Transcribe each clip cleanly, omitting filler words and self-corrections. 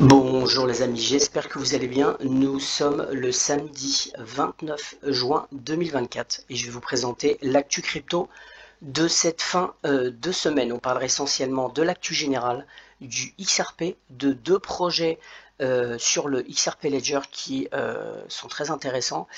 Bonjour les amis, j'espère que vous allez bien. Nous sommes le samedi 29 juin 2024 et je vais vous présenter l'actu crypto de cette fin de semaine. On parlera essentiellement de l'actu générale, du XRP, de deux projets sur le XRP Ledger qui sont très intéressants.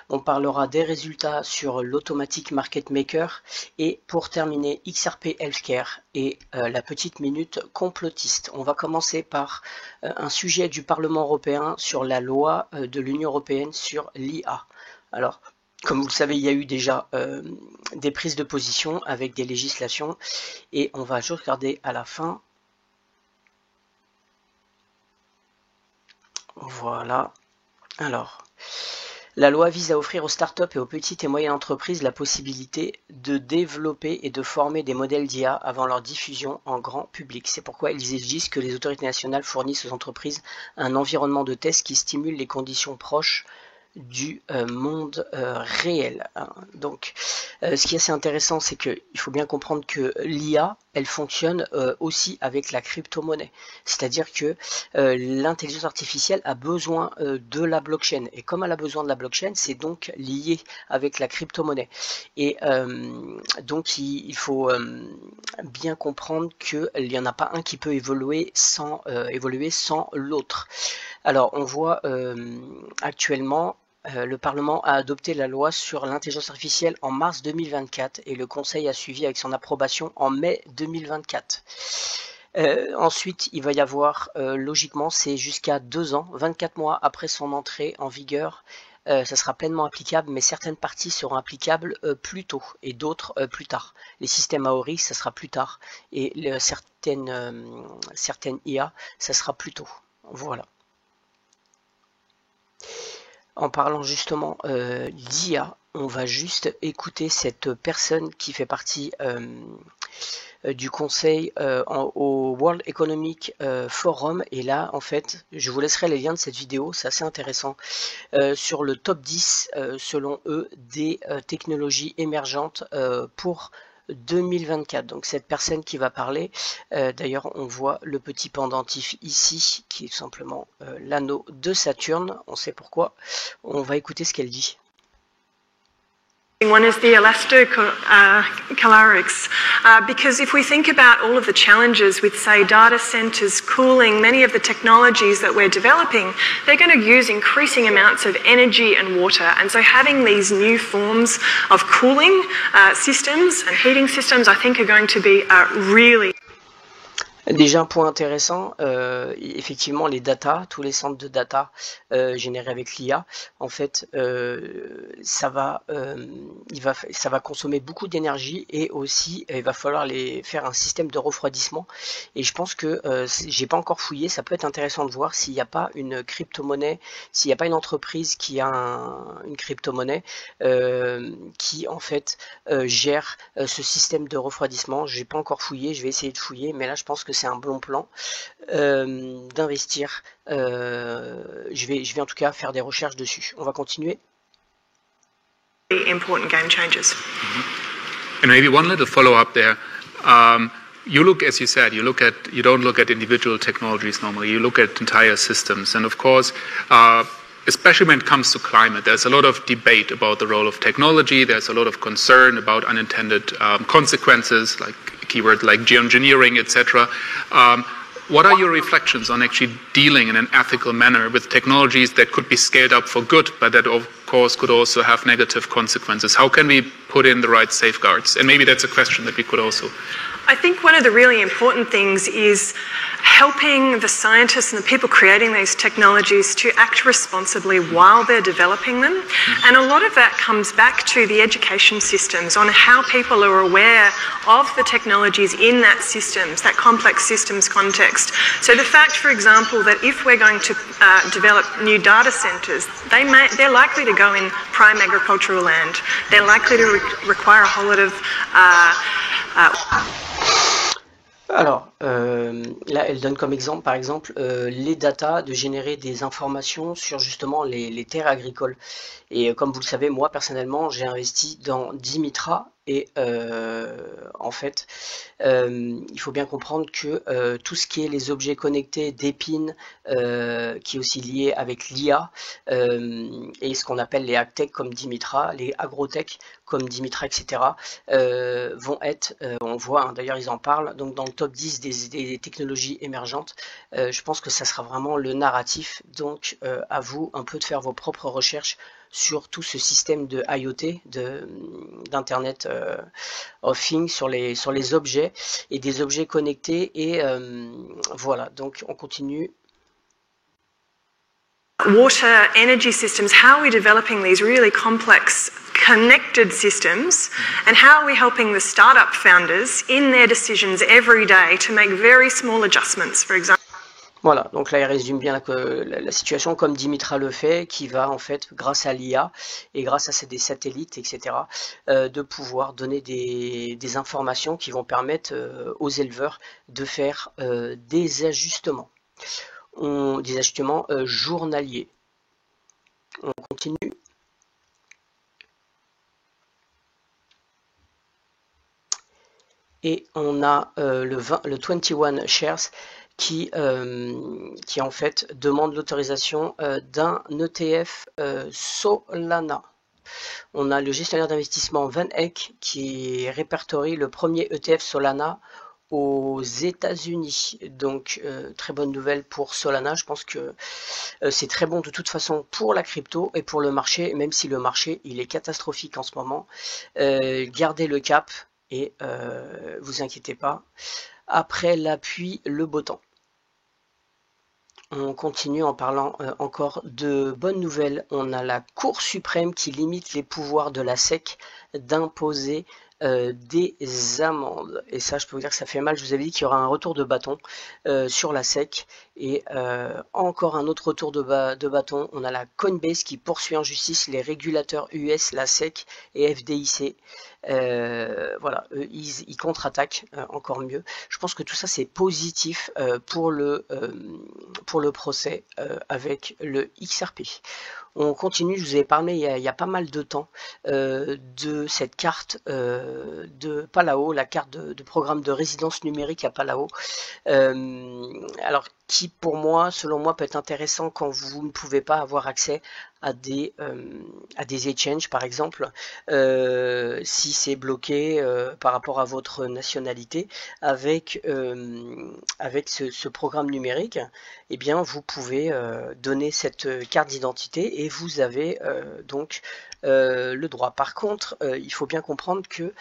On parlera des résultats sur l'Automatic Market Maker et pour terminer XRP Healthcare et la petite minute complotiste. On va commencer par un sujet du Parlement européen sur la loi de l'Union européenne sur l'IA. Alors, comme vous le savez, il y a eu déjà des prises de position avec des législations et on va juste regarder à la fin. Voilà. Alors, la loi vise à offrir aux startups et aux petites et moyennes entreprises la possibilité de développer et de former des modèles d'IA avant leur diffusion en grand public. C'est pourquoi ils exigent que les autorités nationales fournissent aux entreprises un environnement de test qui stimule les conditions proches du monde réel. Donc, ce qui est assez intéressant, c'est qu'il faut bien comprendre que l'IA, elle fonctionne aussi avec la crypto-monnaie. C'est-à-dire que l'intelligence artificielle a besoin de la blockchain. Et comme elle a besoin de la blockchain, c'est donc lié avec la crypto-monnaie. Et donc, il faut bien comprendre qu'il n'y en a pas un qui peut évoluer sans l'autre. Alors, on voit actuellement, le Parlement a adopté la loi sur l'intelligence artificielle en mars 2024 et le Conseil a suivi avec son approbation en mai 2024. Ensuite, il va y avoir, logiquement, c'est jusqu'à 2 ans, 24 mois après son entrée en vigueur, ça sera pleinement applicable, mais certaines parties seront applicables plus tôt et d'autres plus tard. Les systèmes Maori, ça sera plus tard, et certaines IA, ça sera plus tôt. Voilà. En parlant justement d'IA, on va juste écouter cette personne qui fait partie du conseil au World Economic Forum. Et là, en fait, je vous laisserai les liens de cette vidéo, c'est assez intéressant, sur le top 10, selon eux, des technologies émergentes pour 2024. Donc cette personne qui va parler, d'ailleurs on voit le petit pendentif ici qui est simplement l'anneau de Saturne, on sait pourquoi, on va écouter ce qu'elle dit. One is the elastomerics, because if we think about all of the challenges with, say, data centers, cooling, many of the technologies that we're developing, they're going to use increasing amounts of energy and water. And so having these new forms of cooling systems and heating systems, I think, are going to be really... Déjà un point intéressant, effectivement les data, tous les centres de data générés avec l'IA, en fait ça va consommer beaucoup d'énergie et aussi il va falloir faire un système de refroidissement et je pense que j'ai pas encore fouillé, ça peut être intéressant de voir s'il n'y a pas une crypto-monnaie, s'il n'y a pas une entreprise qui a une crypto-monnaie qui en fait gère ce système de refroidissement. J'ai pas encore fouillé, je vais essayer de fouiller, mais là je pense que c'est un bon plan d'investir. Je vais en tout cas faire des recherches dessus. On va continuer. Important game changers. And maybe one little follow-up there. You look, as you said, you don't look at individual technologies normally. You look at entire systems, and of course, especially when it comes to climate, there's a lot of debate about the role of technology. There's a lot of concern about unintended consequences, like keyword like geoengineering, etc. What are your reflections on actually dealing in an ethical manner with technologies that could be scaled up for good, but that of course could also have negative consequences? How can we put in the right safeguards? And maybe that's a question that we could also... I think one of the really important things is helping the scientists and the people creating these technologies to act responsibly while they're developing them. And a lot of that comes back to the education systems on how people are aware of the technologies in that systems, that complex systems context. So the fact, for example, that if we're going to develop new data centers, they're likely to go in prime agricultural land. They're likely to require a whole lot of... Alors, là, elle donne comme exemple, par exemple, les data, de générer des informations sur justement les terres agricoles. Et comme vous le savez, moi, personnellement, j'ai investi dans Dimitra Et en fait, il faut bien comprendre que tout ce qui est les objets connectés d'Epine, qui est aussi lié avec l'IA, et ce qu'on appelle les agtech comme Dimitra, les agrotech comme Dimitra, etc., vont être, on voit, hein, d'ailleurs ils en parlent, donc dans le top 10 des technologies émergentes. Je pense que ça sera vraiment le narratif, donc à vous un peu de faire vos propres recherches sur tout ce système de IoT, d'Internet of Things, sur les objets et des objets connectés, et voilà, donc on continue. Water energy systems, how are we developing these really complex connected systems, and how are we helping the startup founders in their decisions every day to make very small adjustments, for example. Voilà, donc là il résume bien la situation comme Dimitra le fait, qui va en fait, grâce à l'IA et grâce à des satellites, etc., de pouvoir donner des informations qui vont permettre aux éleveurs de faire des ajustements. Des ajustements journaliers. On continue. Et on a le 21 Shares qui en fait demande l'autorisation d'un ETF Solana. On a le gestionnaire d'investissement VanEck qui répertorie le premier ETF Solana aux États-Unis. Donc très bonne nouvelle pour Solana. Je pense que c'est très bon de toute façon pour la crypto et pour le marché, même si le marché il est catastrophique en ce moment. Gardez le cap et vous inquiétez pas. Après l'appui, le beau temps. On continue en parlant encore de bonnes nouvelles. On a la Cour suprême qui limite les pouvoirs de la SEC d'imposer des amendes. Et ça, je peux vous dire que ça fait mal. Je vous avais dit qu'il y aura un retour de bâton sur la SEC. Et encore un autre retour de bâton. On a la Coinbase qui poursuit en justice les régulateurs US, la SEC et FDIC. Voilà, ils contre-attaquent, encore mieux. Je pense que tout ça c'est positif pour le procès avec le XRP. On continue, je vous avais parlé il y a pas mal de temps de cette carte de Palao, la carte de programme de résidence numérique à Palao. Alors qui pour moi, selon moi, peut être intéressant quand vous ne pouvez pas avoir accès à des exchanges par exemple, si c'est bloqué par rapport à votre nationalité, avec ce programme numérique, eh bien vous pouvez donner cette carte d'identité et vous avez donc le droit. Par contre, il faut bien comprendre que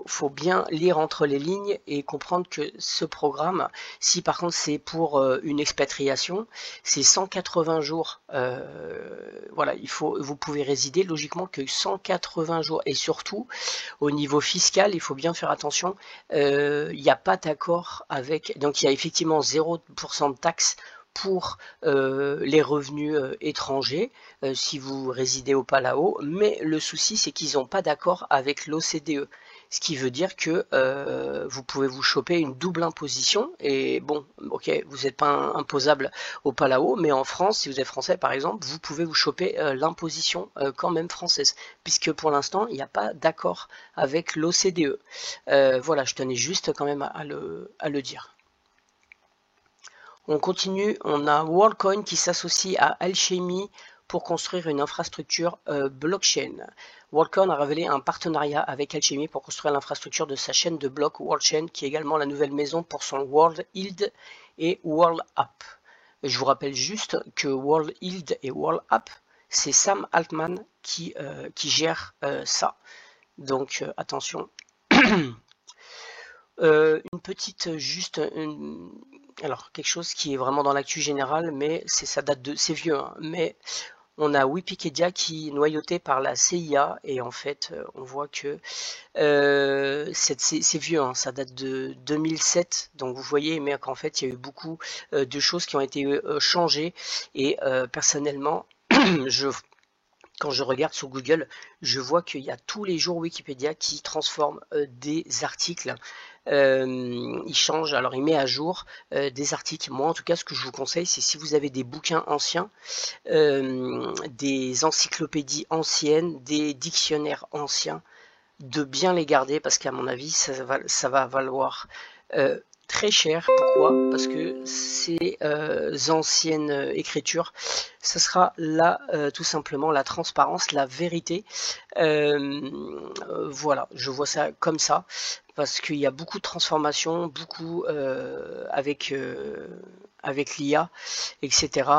faut bien lire entre les lignes et comprendre que ce programme, si par contre c'est pour une expatriation, c'est 180 jours. Voilà, vous pouvez résider logiquement que 180 jours. Et surtout, au niveau fiscal, il faut bien faire attention. Il n'y a pas d'accord avec. Donc il y a effectivement 0% de taxes pour les revenus étrangers si vous résidez au Palau, mais le souci c'est qu'ils n'ont pas d'accord avec l'OCDE, ce qui veut dire que vous pouvez vous choper une double imposition. Et bon, ok, vous n'êtes pas imposable au Palau, mais en France, si vous êtes français par exemple, vous pouvez vous choper l'imposition quand même française, puisque pour l'instant il n'y a pas d'accord avec l'OCDE. Voilà, je tenais juste quand même à le dire. On continue, on a WorldCoin qui s'associe à Alchemy pour construire une infrastructure blockchain. WorldCoin a révélé un partenariat avec Alchemy pour construire l'infrastructure de sa chaîne de blocs WorldChain, qui est également la nouvelle maison pour son World Yield et World App. Je vous rappelle juste que World Yield et World App, c'est Sam Altman qui gère ça. Donc attention. Une petite alors quelque chose qui est vraiment dans l'actu générale, mais c'est vieux, hein, mais on a Wikipedia qui est noyauté par la CIA, et en fait on voit que c'est vieux, hein, ça date de 2007, donc vous voyez, mais qu'en fait il y a eu beaucoup de choses qui ont été changées, et personnellement quand je regarde sur Google, je vois qu'il y a tous les jours Wikipédia qui transforme des articles il change, alors il met à jour des articles. Moi en tout cas ce que je vous conseille, c'est si vous avez des bouquins anciens, des encyclopédies anciennes, des dictionnaires anciens, de bien les garder parce qu'à mon avis ça va valoir très cher. Pourquoi? Parce que ces anciennes écritures, ça sera là tout simplement la transparence, la vérité. Voilà, je vois ça comme ça parce qu'il y a beaucoup de transformations, beaucoup avec l'IA, etc.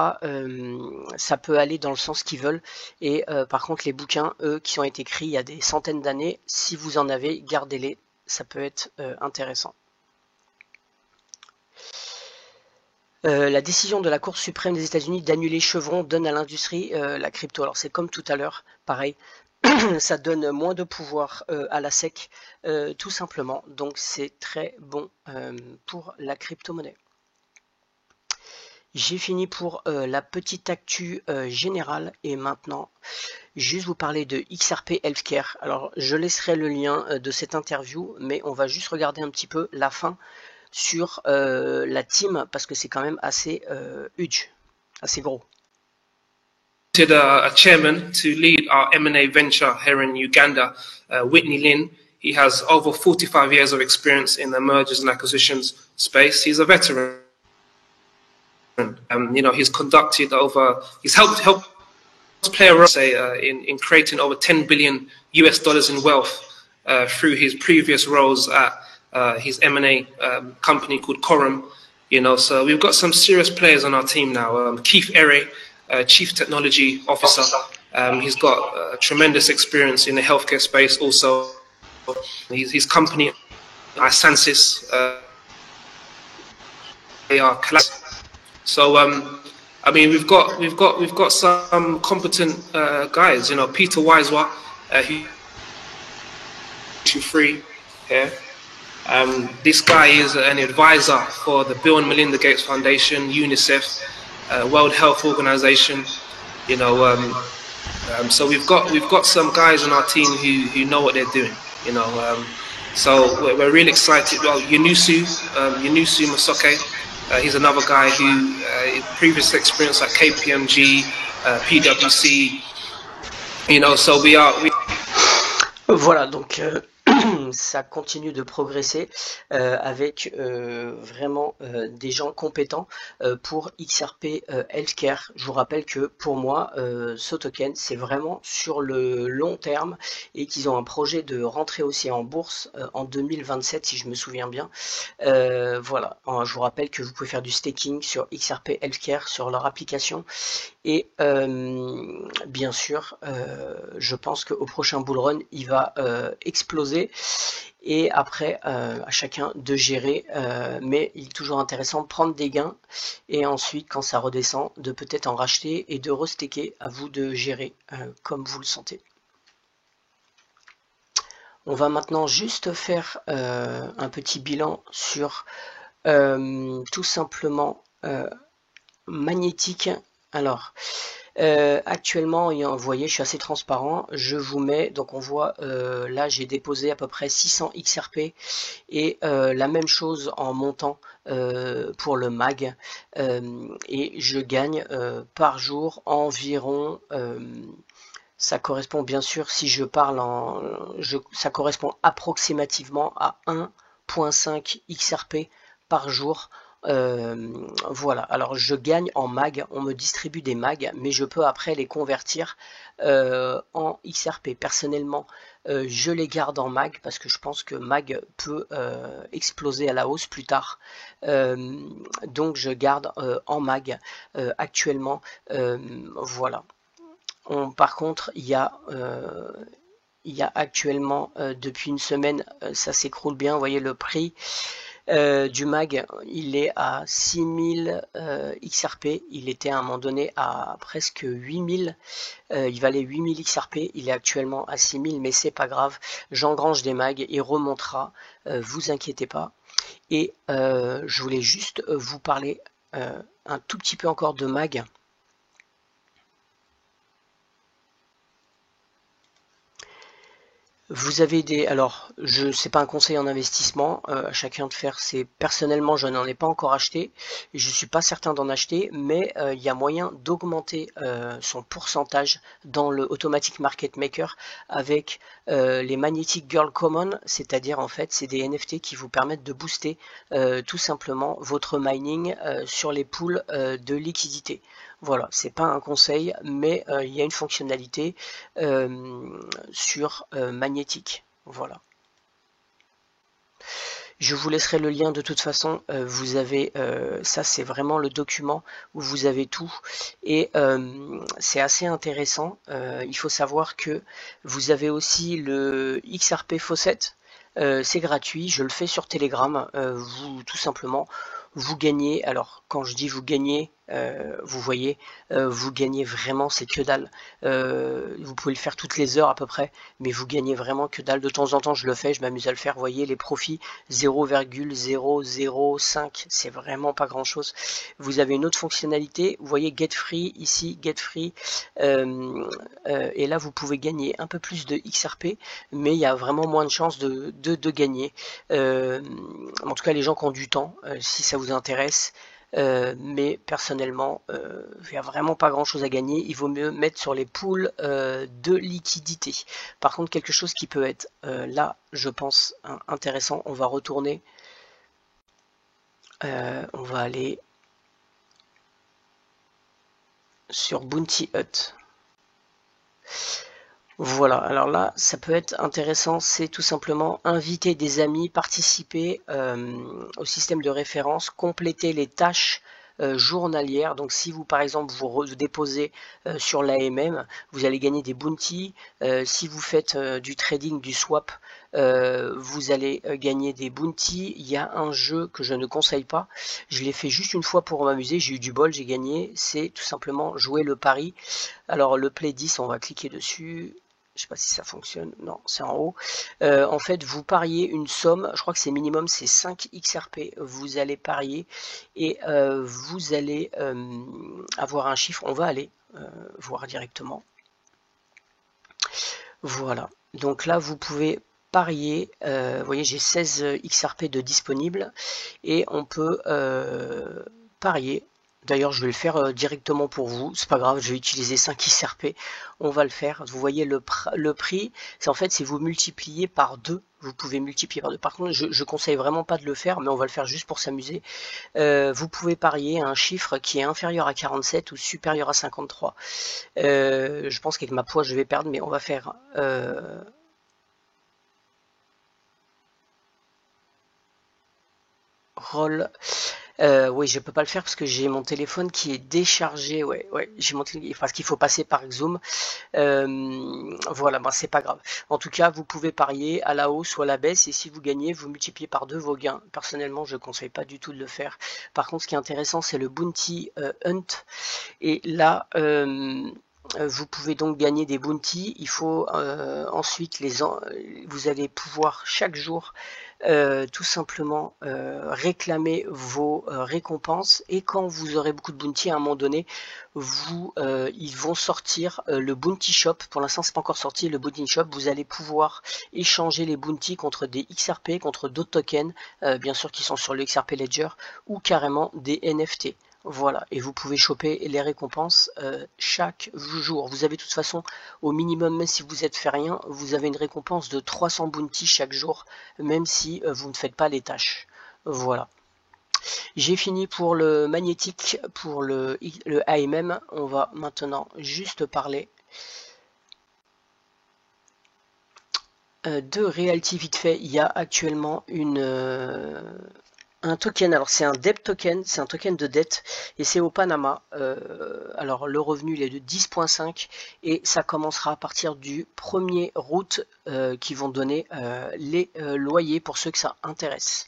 Ça peut aller dans le sens qu'ils veulent. Et par contre, les bouquins, eux, qui ont été écrits il y a des centaines d'années, si vous en avez, gardez-les. Ça peut être intéressant. La décision de la Cour suprême des États-Unis d'annuler Chevron donne à l'industrie la crypto. Alors c'est comme tout à l'heure, pareil, ça donne moins de pouvoir à la SEC, tout simplement. Donc c'est très bon pour la crypto-monnaie. J'ai fini pour la petite actu générale et maintenant juste vous parler de XRP Healthcare. Alors je laisserai le lien de cette interview, mais on va juste regarder un petit peu la fin sur la team parce que c'est quand même assez huge, assez gros. A chairman to lead our M&A venture here in Uganda, Whitney Lin. He has over 45 years of experience in the mergers and acquisitions space. He's a veteran. He's helped play a role, in creating over $10 billion US in wealth through his previous roles at his M&A company called Coram. So we've got some serious players on our team now. Keith Ere, Chief Technology Officer. He's got tremendous experience in the healthcare space. Also, his company, Isansis, they are collapsed. So we've got some competent guys. Peter Wisewa, who's free here. This guy is an advisor for the Bill and Melinda Gates Foundation, UNICEF, World Health Organization. So we've got some guys on our team who know what they're doing. So we're really excited. Well, Yunusu Masoke. He's another guy who previous experience at KPMG, PwC. So we are. Voilà, donc ça continue de progresser avec vraiment des gens compétents pour XRP Healthcare. Je vous rappelle que pour moi, ce token, c'est vraiment sur le long terme et qu'ils ont un projet de rentrer aussi en bourse en 2027, si je me souviens bien. Voilà, je vous rappelle que vous pouvez faire du staking sur XRP Healthcare sur leur application. Et bien sûr, je pense qu'au prochain bullrun, il va exploser. Et après, à chacun de gérer. Mais il est toujours intéressant de prendre des gains. Et ensuite, quand ça redescend, de peut-être en racheter et de restaker. À vous de gérer comme vous le sentez. On va maintenant juste faire un petit bilan sur tout simplement Magnétique. Alors, actuellement, vous voyez, je suis assez transparent. Je vous mets, donc on voit, là j'ai déposé à peu près 600 XRP et la même chose en montant pour le MAG. Et je gagne par jour environ, ça correspond bien sûr, si je parle ça correspond approximativement à 1,5 XRP par jour. Voilà, alors je gagne en mag, on me distribue des mags, mais je peux après les convertir en XRP. Personnellement, je les garde en mag parce que je pense que mag peut exploser à la hausse plus tard. Donc je garde en mag actuellement. Voilà. Par contre, il y a actuellement, depuis une semaine, ça s'écroule bien, vous voyez le prix du mag, il est à 6000 XRP, il était à un moment donné à presque 8000, il valait 8000 XRP, il est actuellement à 6000, mais c'est pas grave, j'engrange des mags, il remontera, vous inquiétez pas. Et je voulais juste vous parler un tout petit peu encore de mag. Vous avez des... Alors, c'est pas un conseil en investissement, à chacun de faire ses... Personnellement, je n'en ai pas encore acheté, et je suis pas certain d'en acheter, mais il y a moyen d'augmenter son pourcentage dans le Automatic Market Maker avec les Magnetic Girl Common, c'est-à-dire en fait, c'est des NFT qui vous permettent de booster tout simplement votre mining sur les pools de liquidité. Voilà, c'est pas un conseil, mais il y a une fonctionnalité sur Magnétique. Voilà. Je vous laisserai le lien de toute façon. Vous avez ça, c'est vraiment le document où vous avez tout, et c'est assez intéressant. Il faut savoir que vous avez aussi le XRP Faucet. C'est gratuit, je le fais sur Telegram. Vous tout simplement vous gagnez, alors quand je dis vous gagnez, vous voyez, vous gagnez vraiment, c'est que dalle. Vous pouvez le faire toutes les heures à peu près, mais vous gagnez vraiment que dalle. De temps en temps je le fais, je m'amuse à le faire. Vous voyez les profits 0,005, c'est vraiment pas grand chose. Vous avez une autre fonctionnalité, vous voyez Get Free ici, Get Free, et là vous pouvez gagner un peu plus de XRP, mais il y a vraiment moins de chances de gagner. En tout cas les gens qui ont du temps, si ça vous intéresse. Mais personnellement, il n'y a vraiment pas grand chose à gagner. Il vaut mieux mettre sur les pools de liquidité. Par contre, quelque chose qui peut être là, je pense, intéressant. On va retourner. On va aller sur Bounty Hut. Voilà, alors là, ça peut être intéressant, c'est tout simplement inviter des amis, participer au système de référence, compléter les tâches journalières. Donc si vous par exemple vous déposez sur l'AMM, vous allez gagner des bounties. Si vous faites du trading, du swap, vous allez gagner des bounties. Il y a un jeu que je ne conseille pas, je l'ai fait juste une fois pour m'amuser, j'ai eu du bol, j'ai gagné, c'est tout simplement jouer le pari. Alors le Play 10, on va cliquer dessus. Je sais pas si ça fonctionne, non, c'est en haut. En fait, vous pariez une somme, je crois que c'est minimum, c'est 5 XRP. Vous allez parier et vous allez avoir un chiffre. On va aller voir directement. Voilà. Donc là, vous pouvez parier. Vous voyez, j'ai 16 XRP de disponibles et on peut parier. D'ailleurs, je vais le faire directement pour vous. C'est pas grave, je vais utiliser 5 XRP. On va le faire. Vous voyez le prix. C'est en fait, si vous multipliez par 2, vous pouvez multiplier par 2. Par contre, je conseille vraiment pas de le faire, mais on va le faire juste pour s'amuser. Vous pouvez parier un chiffre qui est inférieur à 47 ou supérieur à 53. Je pense qu'avec ma poids, je vais perdre, mais on va faire... roll. Oui, je peux pas le faire parce que j'ai mon téléphone qui est déchargé. Ouais, j'ai mon téléphone parce qu'il faut passer par Zoom. Voilà, ben c'est pas grave. En tout cas, vous pouvez parier à la hausse ou à la baisse, et si vous gagnez, vous multipliez par 2 vos gains. Personnellement, je conseille pas du tout de le faire. Par contre, ce qui est intéressant, c'est le Bounty Hunt. Et là, vous pouvez donc gagner des bounties. Il faut ensuite vous allez pouvoir chaque jour tout simplement réclamer vos récompenses, et quand vous aurez beaucoup de bounty, à un moment donné ils vont sortir le bounty shop. Pour l'instant c'est pas encore sorti le bounty shop. Vous allez pouvoir échanger les bounties contre des XRP, contre d'autres tokens bien sûr qui sont sur le XRP Ledger, ou carrément des NFT. Voilà, et vous pouvez choper les récompenses chaque jour. Vous avez de toute façon, au minimum, même si vous êtes fait rien, vous avez une récompense de 300 bounty chaque jour, même si vous ne faites pas les tâches. Voilà. J'ai fini pour le magnétique, pour le AMM. On va maintenant juste parler de Realty vite fait. Il y a actuellement un token, alors c'est un debt token, c'est un token de dette, et c'est au Panama. Alors le revenu il est de 10,5 et ça commencera à partir du 1er août qui vont donner les loyers pour ceux que ça intéresse.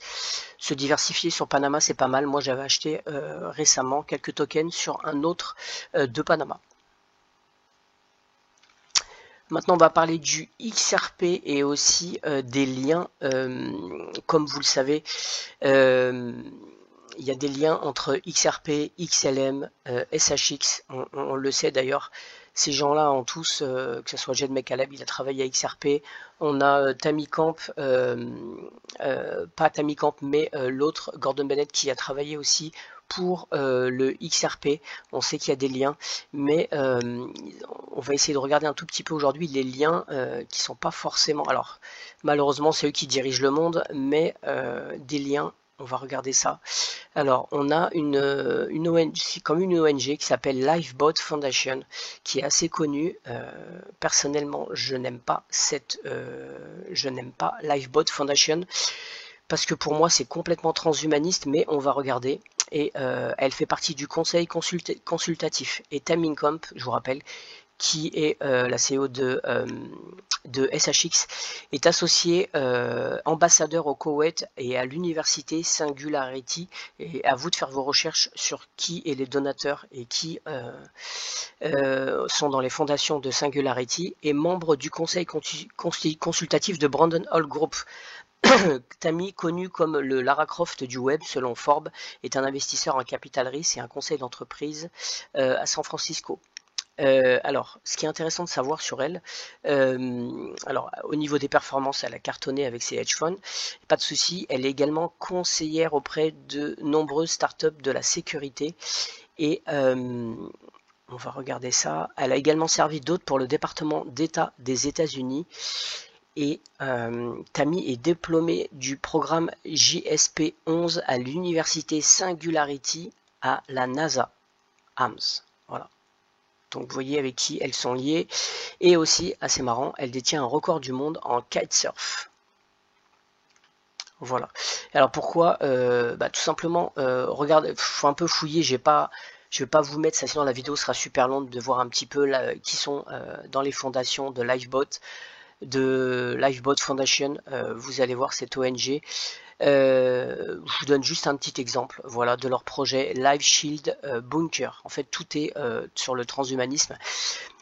Se diversifier sur Panama c'est pas mal. Moi j'avais acheté récemment quelques tokens sur un autre de Panama. Maintenant, on va parler du XRP et aussi des liens. Comme vous le savez, il y a des liens entre XRP, XLM, SHX. On le sait d'ailleurs. Ces gens-là ont tous, que ce soit Jed McCaleb, il a travaillé à XRP. On a Tammy Camp, pas Tammy Camp, mais l'autre, Gordon Bennett, qui a travaillé aussi pour le XRP. On sait qu'il y a des liens, mais on va essayer de regarder un tout petit peu aujourd'hui les liens qui sont pas forcément... Alors, malheureusement, c'est eux qui dirigent le monde, mais des liens... On va regarder ça. Alors, on a une ONG, comme une ONG qui s'appelle Lifeboat Foundation, qui est assez connue. Personnellement, je n'aime pas Lifeboat Foundation parce que pour moi, c'est complètement transhumaniste, mais on va regarder. Et elle fait partie du conseil consultatif. Et Tammy Camp, je vous rappelle, qui est la CEO de SHX, est associé ambassadeur au Koweït et à l'université Singularity. Et à vous de faire vos recherches sur qui est les donateurs et qui sont dans les fondations de Singularity, et membre du conseil consultatif de Brandon Hall Group. Tammy, connu comme le Lara Croft du web selon Forbes, est un investisseur en capital risque et un conseil d'entreprise à San Francisco. Alors, ce qui est intéressant de savoir sur elle, alors au niveau des performances, elle a cartonné avec ses hedge funds, pas de souci. Elle est également conseillère auprès de nombreuses startups de la sécurité et on va regarder ça. Elle a également servi d'autres pour le département d'État des États-Unis. Et Tammy est diplômée du programme JSP 11 à l'université Singularity à la NASA AMS. Voilà. Donc vous voyez avec qui elles sont liées. Et aussi, assez marrant, elle détient un record du monde en kitesurf. Voilà. Alors pourquoi tout simplement, regardez, faut un peu fouiller, je vais pas vous mettre ça, sinon la vidéo sera super longue, de voir un petit peu là, qui sont dans les fondations de Lifeboat Foundation. Vous allez voir cette ONG. Je vous donne juste un petit exemple, voilà, de leur projet Life Shield Bunker. En fait, tout est sur le transhumanisme.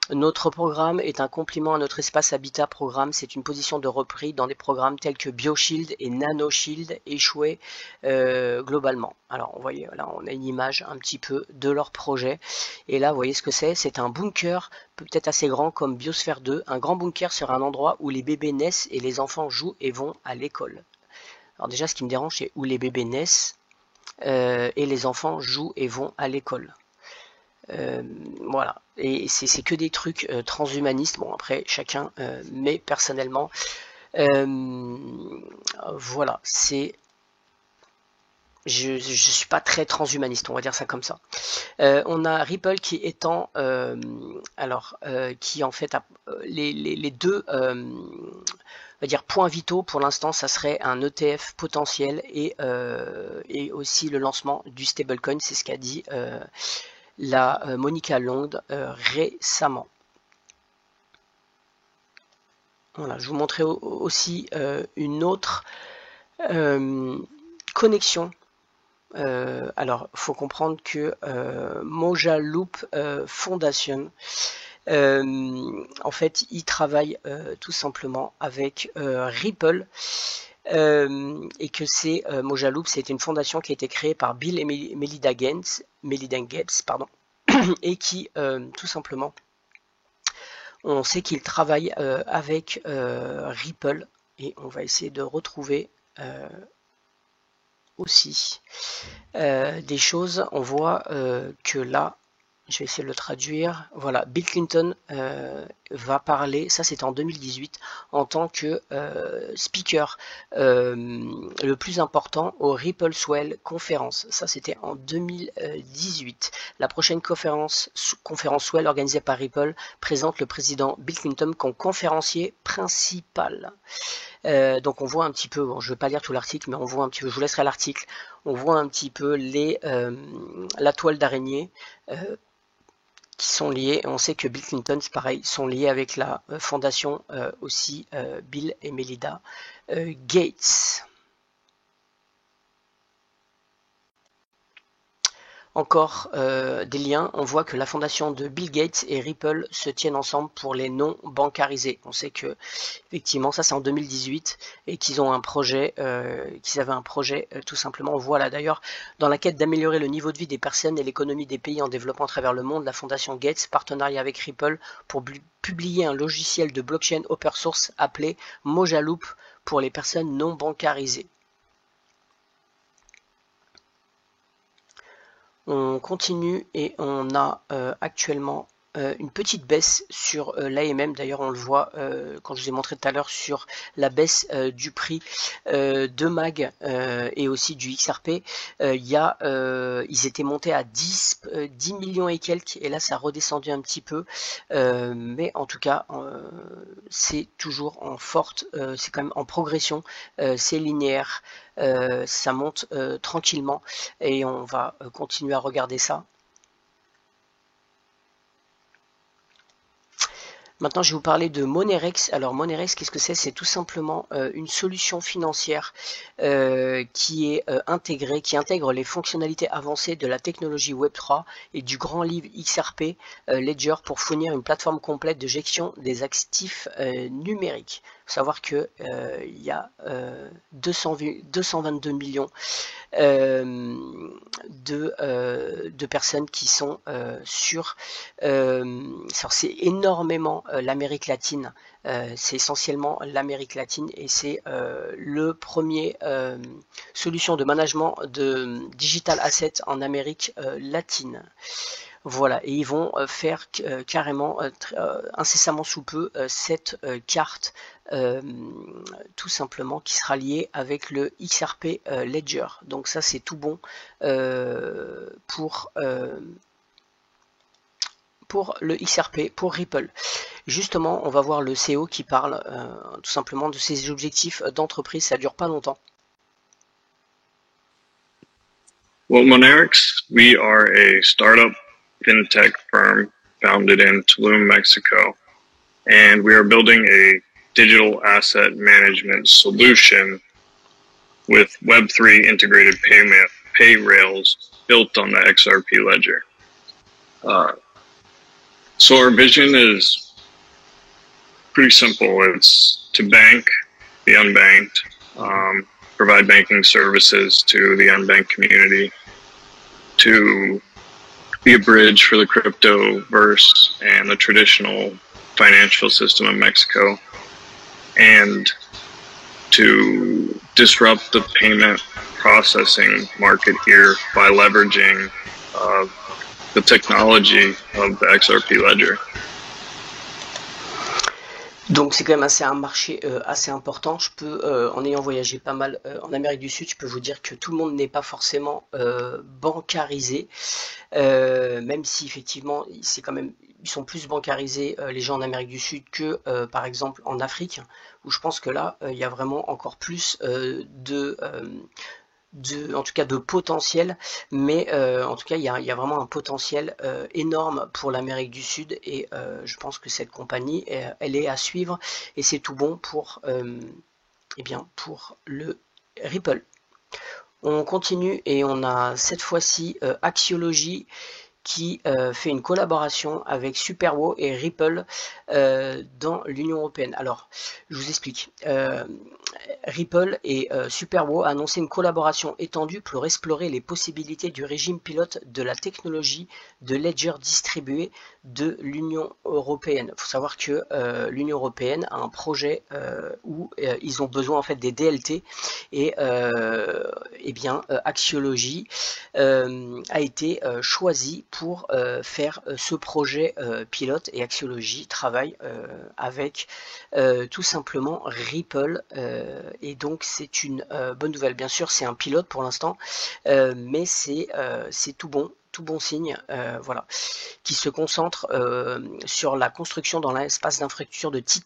Notre programme est un complément à notre espace habitat programme. C'est une position de repris dans des programmes tels que BioShield et NanoShield échoués globalement. Alors, vous voyez, là, on a une image un petit peu de leur projet. Et là, vous voyez ce que c'est. C'est un bunker peut-être assez grand comme Biosphère 2. Un grand bunker sera un endroit où les bébés naissent et les enfants jouent et vont à l'école. Alors déjà, ce qui me dérange, c'est où les bébés naissent et les enfants jouent et vont à l'école. Voilà, et c'est que des trucs transhumanistes. Bon, après chacun, mais personnellement, voilà, je suis pas très transhumaniste, on va dire ça comme ça. On a Ripple qui étend, qui en fait a les deux on va dire points vitaux pour l'instant, ça serait un ETF potentiel et aussi le lancement du stablecoin. C'est ce qu'a dit la Monica Long récemment. Voilà, je vous montrais aussi une autre connexion. Alors, il faut comprendre que Moja Loop Foundation, en fait, il travaille tout simplement avec Ripple. Et que c'est Moja Loop, c'était une fondation qui a été créée par Bill et Melinda Gates, et qui tout simplement, on sait qu'ils travaillent avec Ripple, et on va essayer de retrouver aussi des choses. On voit que là, je vais essayer de le traduire. Voilà, Bill Clinton va parler, ça c'était en 2018, en tant que speaker le plus important au Ripple Swell Conference. Ça c'était en 2018. La prochaine conférence Swell organisée par Ripple présente le président Bill Clinton comme conférencier principal. Donc on voit un petit peu, bon, je ne vais pas lire tout l'article, mais on voit un petit peu, je vous laisserai l'article, on voit un petit peu la toile d'araignée qui sont liés. On sait que Bill Clinton, c'est pareil, sont liés avec la fondation aussi Bill et Melinda Gates. Encore des liens, on voit que la fondation de Bill Gates et Ripple se tiennent ensemble pour les non bancarisés. On sait que effectivement ça c'est en 2018 et qu'ils ont un projet, qu'ils avaient un projet tout simplement. Voilà, d'ailleurs dans la quête d'améliorer le niveau de vie des personnes et l'économie des pays en développement à travers le monde, la fondation Gates partenariat avec Ripple pour publier un logiciel de blockchain open source appelé Mojaloop pour les personnes non bancarisées. On continue et on a actuellement une petite baisse sur l'AMM. D'ailleurs on le voit quand je vous ai montré tout à l'heure sur la baisse du prix de MAG et aussi du XRP. Ils étaient montés à 10 millions et quelques et là ça a redescendu un petit peu, mais en tout cas c'est toujours en forte, c'est quand même en progression, c'est linéaire. Ça monte tranquillement et on va continuer à regarder ça. Maintenant, je vais vous parler de Monerex. Alors, Monerex, qu'est-ce que c'est? C'est tout simplement une solution financière qui est intégrée, qui intègre les fonctionnalités avancées de la technologie Web3 et du grand livre XRP Ledger pour fournir une plateforme complète de gestion des actifs numériques. Il faut savoir que il y a 222 millions de personnes qui sont c'est énormément l'Amérique latine, c'est essentiellement l'Amérique latine et c'est le premier solution de management de digital asset en Amérique latine. Voilà, et ils vont faire carrément incessamment sous peu cette carte tout simplement qui sera liée avec le XRP Ledger. Donc ça c'est tout bon pour le XRP, pour Ripple. Justement, on va voir le CEO qui parle tout simplement de ses objectifs d'entreprise. Ça dure pas longtemps. Well, Monerex, we are a startup fintech firm founded in Tulum, Mexico, and we are building a digital asset management solution with Web3 integrated pay rails built on the XRP ledger. So our vision is pretty simple. It's to bank the unbanked, provide banking services to the unbanked community, to be a bridge for the cryptoverse and the traditional financial system of Mexico, and to disrupt the payment processing market here by leveraging the technology of the XRP ledger. Donc c'est quand même un marché assez important. Je peux, en ayant voyagé pas mal en Amérique du Sud, je peux vous dire que tout le monde n'est pas forcément bancarisé, même si effectivement c'est quand même, ils sont plus bancarisés les gens en Amérique du Sud que par exemple en Afrique, où je pense que là il y a vraiment encore plus en tout cas de potentiel, mais en tout cas il y a vraiment un potentiel énorme pour l'Amérique du Sud et je pense que cette compagnie elle est à suivre et c'est tout bon pour pour le Ripple. On continue et on a cette fois-ci Axiology qui fait une collaboration avec Superwo et Ripple dans l'Union européenne. Alors, je vous explique. Ripple et Superwo a annoncé une collaboration étendue pour explorer les possibilités du régime pilote de la technologie de ledger distribué de l'Union européenne. Il faut savoir que l'Union européenne a un projet où ils ont besoin en fait des DLT et Axiology a été choisi pour faire ce projet pilote et Axiology travaille avec tout simplement Ripple et donc c'est une bonne nouvelle. Bien sûr c'est un pilote pour l'instant mais c'est tout bon signe, voilà, qui se concentre sur la construction dans l'espace d'infrastructure de type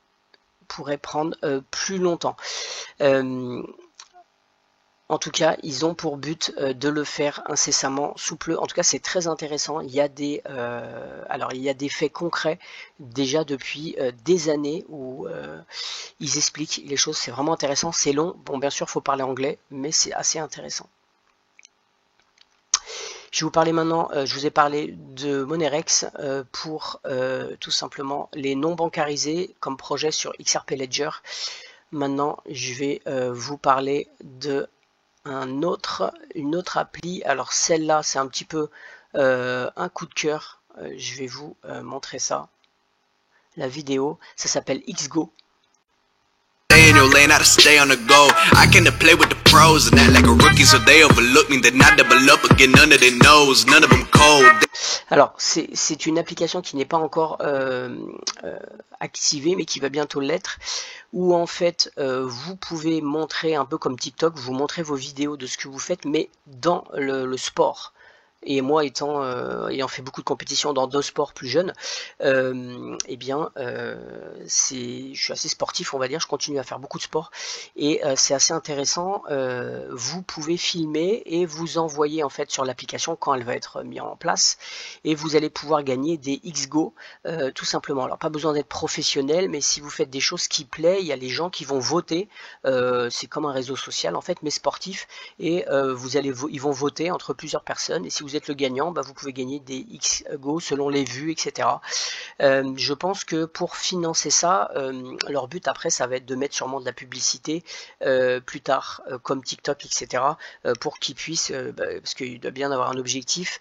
pourrait prendre plus longtemps. En tout cas, ils ont pour but de le faire incessamment sous peu. En tout cas, c'est très intéressant. Il y a des, alors, il y a des faits concrets déjà depuis des années où ils expliquent les choses. C'est vraiment intéressant. C'est long. Bon, bien sûr, il faut parler anglais, mais c'est assez intéressant. Je vais vous parler maintenant, je vous ai parlé de Monerex pour tout simplement les non bancarisés comme projet sur XRP Ledger. Maintenant, je vais vous parler de une autre appli. Alors celle-là, c'est un petit peu un coup de cœur. Je vais vous montrer ça. La vidéo, ça s'appelle XGO. In your lane, how to stay on the go. I came to play with the pros and act like a rookie, so they overlook me. Then I double up again under their nose. None of them cold. Alors, c'est une application qui n'est pas encore activée, mais qui va bientôt l'être, où en fait, vous pouvez montrer, un peu comme TikTok, vous montrez vos vidéos de ce que vous faites, mais dans le sport. Et moi, ayant fait beaucoup de compétitions dans d'autres sports plus jeunes, eh bien, je suis assez sportif, on va dire. Je continue à faire beaucoup de sport et c'est assez intéressant. Vous pouvez filmer et vous envoyer en fait sur l'application quand elle va être mise en place, et vous allez pouvoir gagner des XGO tout simplement. Alors, pas besoin d'être professionnel, mais si vous faites des choses qui plaisent, il y a les gens qui vont voter. C'est comme un réseau social en fait, mais sportif, et ils vont voter entre plusieurs personnes. Et si vous êtes le gagnant, bah, vous pouvez gagner des XGO selon les vues, etc. Je pense que pour financer ça, leur but après, ça va être de mettre sûrement de la publicité plus tard, comme TikTok, etc. Pour qu'ils puissent, parce qu'il doit bien avoir un objectif,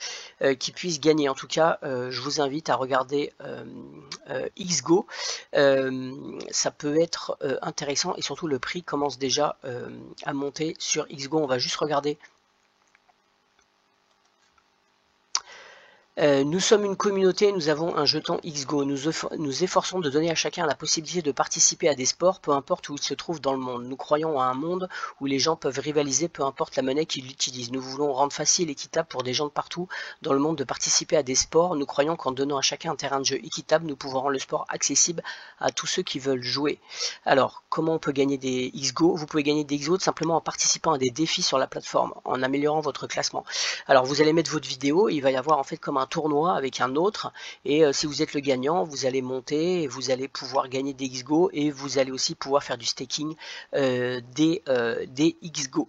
qu'ils puissent gagner. En tout cas, je vous invite à regarder XGO. Ça peut être intéressant, et surtout le prix commence déjà à monter sur XGO. On va juste regarder. Nous sommes une communauté, nous avons un jeton XGO. Nous efforçons de donner à chacun la possibilité de participer à des sports, peu importe où il se trouve dans le monde. Nous croyons à un monde où les gens peuvent rivaliser, peu importe la monnaie qu'ils utilisent. Nous voulons rendre facile et équitable pour des gens de partout dans le monde de participer à des sports. Nous croyons qu'en donnant à chacun un terrain de jeu équitable, nous pouvons rendre le sport accessible à tous ceux qui veulent jouer. Alors, comment on peut gagner des XGO? Vous pouvez gagner des XGO simplement en participant à des défis sur la plateforme, en améliorant votre classement. Alors, vous allez mettre votre vidéo, et il va y avoir en fait comme un tournoi avec un autre, et si vous êtes le gagnant, vous allez monter et vous allez pouvoir gagner des XGO, et vous allez aussi pouvoir faire du staking des XGO.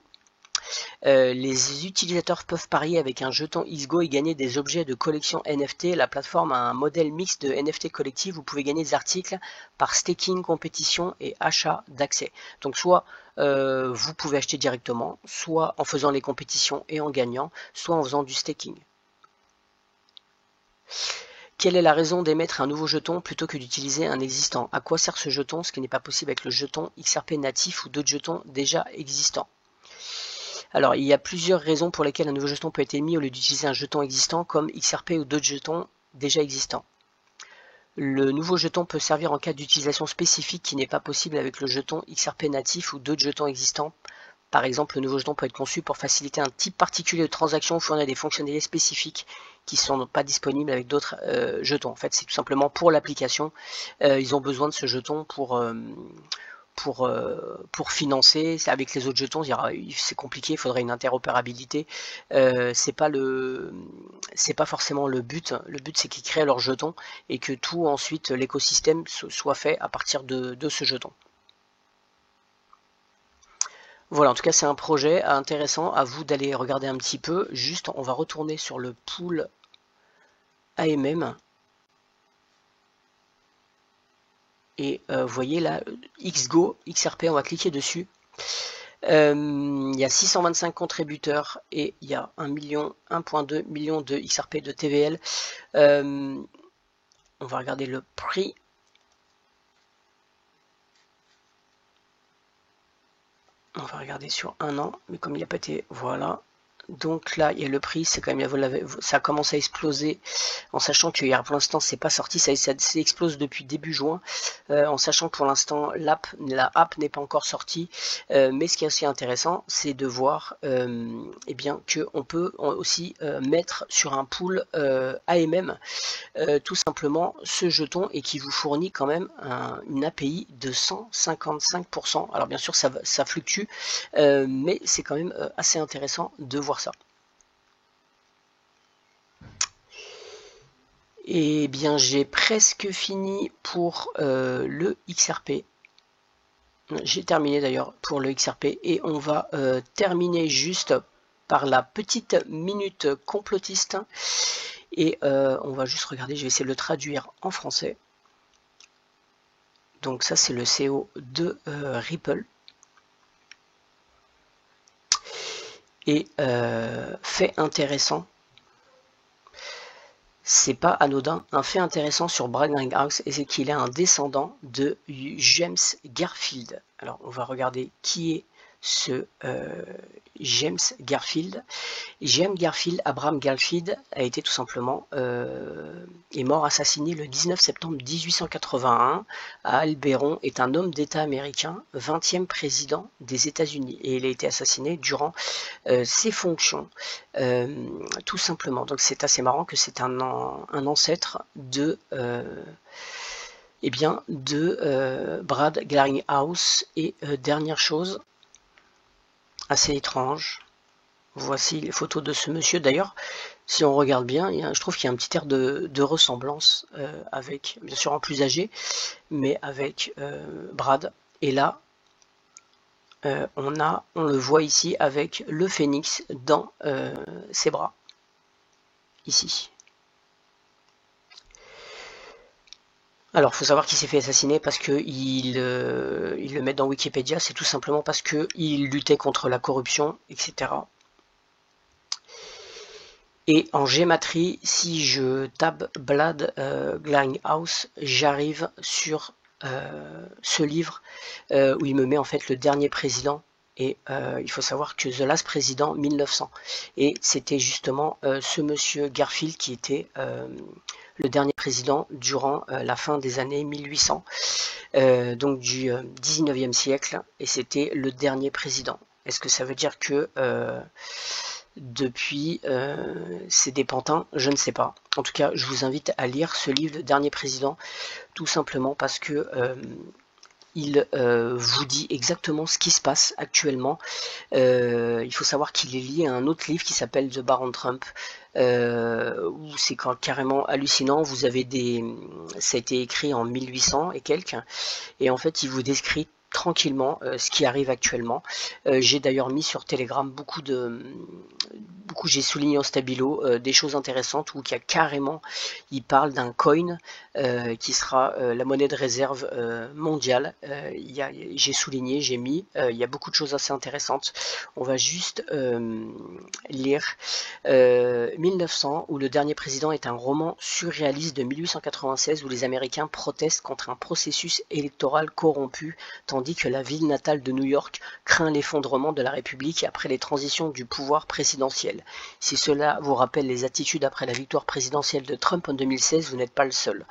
Les utilisateurs peuvent parier avec un jeton XGO et gagner des objets de collection NFT. La plateforme a un modèle mixte de NFT collectif. Vous pouvez gagner des articles par staking, compétition et achat d'accès. Donc soit vous pouvez acheter directement, soit en faisant les compétitions et en gagnant, soit en faisant du staking. Quelle est la raison d'émettre un nouveau jeton plutôt que d'utiliser un existant? À quoi sert ce jeton, ce qui n'est pas possible avec le jeton XRP natif ou d'autres jetons déjà existants? Alors, il y a plusieurs raisons pour lesquelles un nouveau jeton peut être émis au lieu d'utiliser un jeton existant comme XRP ou d'autres jetons déjà existants. Le nouveau jeton peut servir en cas d'utilisation spécifique qui n'est pas possible avec le jeton XRP natif ou d'autres jetons existants. Par exemple, le nouveau jeton peut être conçu pour faciliter un type particulier de transaction ou fournir des fonctionnalités spécifiques qui ne sont pas disponibles avec d'autres jetons. En fait, c'est tout simplement pour l'application. Ils ont besoin de ce jeton pour financer. Avec les autres jetons, c'est compliqué, il faudrait une interopérabilité. C'est pas forcément le but. Le but, c'est qu'ils créent leur jeton et que tout ensuite l'écosystème soit fait à partir de ce jeton. Voilà, en tout cas, c'est un projet intéressant. À vous d'aller regarder un petit peu. Juste, on va retourner sur le pool AMM. Et vous voyez là, XGO, XRP, on va cliquer dessus. Il y a 625 contributeurs et il y a 1,2 million de XRP de TVL. On va regarder le prix. On va regarder sur un an, mais comme il n'a pas été, voilà. Donc là, il y a le prix, c'est quand même, ça commence à exploser, en sachant que hier, pour l'instant, c'est pas sorti, ça explose depuis début juin, en sachant que pour l'instant, la app n'est pas encore sortie. Mais ce qui est aussi intéressant, c'est de voir, eh bien, que on peut aussi mettre sur un pool AMM, tout simplement ce jeton, et qui vous fournit quand même une API de 155%. Alors bien sûr, ça fluctue, mais c'est quand même assez intéressant de voir ça. Et bien j'ai presque fini pour le XRP. J'ai terminé d'ailleurs pour le XRP, et on va terminer juste par la petite minute complotiste, et on va juste regarder, je vais essayer de le traduire en français. Donc ça c'est le CEO de Ripple. Et fait intéressant, c'est pas anodin, un fait intéressant sur Brad Garlinghouse, et c'est qu'il est un descendant de James Garfield. Alors on va regarder qui est ce James Garfield. James Garfield, Abraham Garfield, a été tout simplement est mort assassiné le 19 septembre 1881 à Alberon, est un homme d'État américain, 20e président des États-Unis, et il a été assassiné durant ses fonctions, tout simplement. Donc c'est assez marrant que c'est un ancêtre de Brad Garlinghouse. Et dernière chose assez étrange, voici les photos de ce monsieur. D'ailleurs, si on regarde bien, je trouve qu'il y a un petit air de ressemblance avec, bien sûr en plus âgé, mais avec Brad. Et là, on le voit ici avec le phénix dans ses bras, ici. Alors, il faut savoir qu'il s'est fait assassiner parce que il le met dans Wikipédia, c'est tout simplement parce qu'il luttait contre la corruption, etc. Et en gématrie, si je tape Brad Garlinghouse, j'arrive sur ce livre où il me met en fait le dernier président. Et il faut savoir que The Last President 1900. Et c'était justement ce monsieur Garfield qui était le dernier président durant la fin des années 1800, donc du 19e siècle, et c'était le dernier président. Est-ce que ça veut dire que depuis c'est des pantins? Je ne sais pas. En tout cas, je vous invite à lire ce livre, Le Dernier Président, tout simplement parce que il vous dit exactement ce qui se passe actuellement. Il faut savoir qu'il est lié à un autre livre qui s'appelle The Baron Trump, où c'est carrément hallucinant. Vous avez ça a été écrit en 1800 et quelques, et en fait il vous décrit tranquillement ce qui arrive actuellement. J'ai d'ailleurs mis sur Telegram j'ai souligné en stabilo des choses intéressantes, où il parle d'un coin qui sera la monnaie de réserve mondiale. J'ai souligné, j'ai mis, il y a beaucoup de choses assez intéressantes. On va juste lire 1900, où le dernier président est un roman surréaliste de 1896 où les Américains protestent contre un processus électoral corrompu, tandis que la ville natale de New York craint l'effondrement de la République après les transitions du pouvoir présidentiel. Si cela vous rappelle les attitudes après la victoire présidentielle de Trump en 2016, vous n'êtes pas le seul.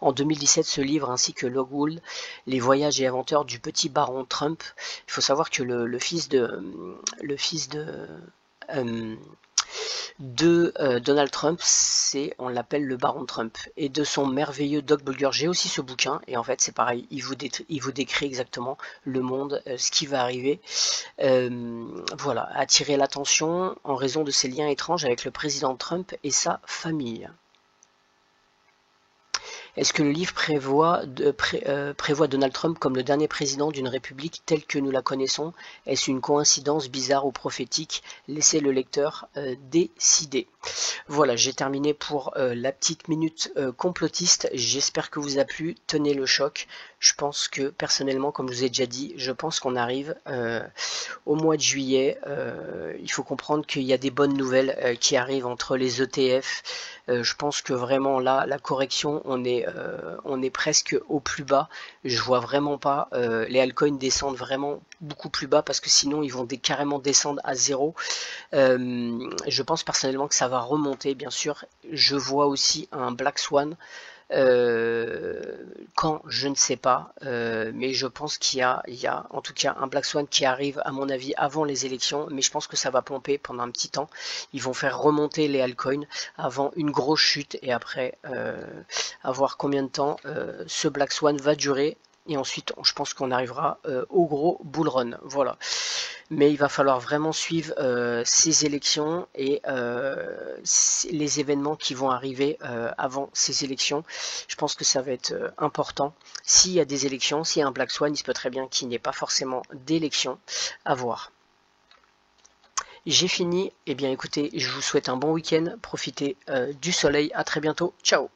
En 2017, ce livre ainsi que Logwood, les voyages et aventures du petit baron Trump. Il faut savoir que le fils de Donald Trump, on l'appelle le baron Trump, et de son merveilleux Doug Bulger. J'ai aussi ce bouquin, et en fait c'est pareil, il vous décrit exactement le monde, ce qui va arriver. Voilà, attirer l'attention en raison de ses liens étranges avec le président Trump et sa famille. Est-ce que le livre prévoit Donald Trump comme le dernier président d'une république telle que nous la connaissons? Est-ce une coïncidence bizarre ou prophétique? Laissez le lecteur décider. Voilà, j'ai terminé pour la petite minute complotiste. J'espère que vous a plu. Tenez le choc. Je pense que personnellement, comme je vous ai déjà dit, je pense qu'on arrive au mois de juillet. Il faut comprendre qu'il y a des bonnes nouvelles qui arrivent entre les ETF. Je pense que vraiment là, la correction, on est presque au plus bas. Je vois vraiment pas les altcoins descendre vraiment beaucoup plus bas parce que sinon ils vont carrément descendre à 0. Je pense personnellement que ça va remonter, bien sûr. Je vois aussi un Black Swan. Quand, je ne sais pas, mais je pense qu'il y a en tout cas un Black Swan qui arrive à mon avis avant les élections, mais je pense que ça va pomper pendant un petit temps. Ils vont faire remonter les altcoins avant une grosse chute et après à voir combien de temps ce Black Swan va durer. Et ensuite, je pense qu'on arrivera au gros bull run. Voilà. Mais il va falloir vraiment suivre ces élections et les événements qui vont arriver avant ces élections. Je pense que ça va être important. S'il y a des élections, s'il y a un Black Swan, il se peut très bien qu'il n'y ait pas forcément d'élections à voir. J'ai fini. Eh bien, écoutez, je vous souhaite un bon week-end. Profitez du soleil. À très bientôt. Ciao.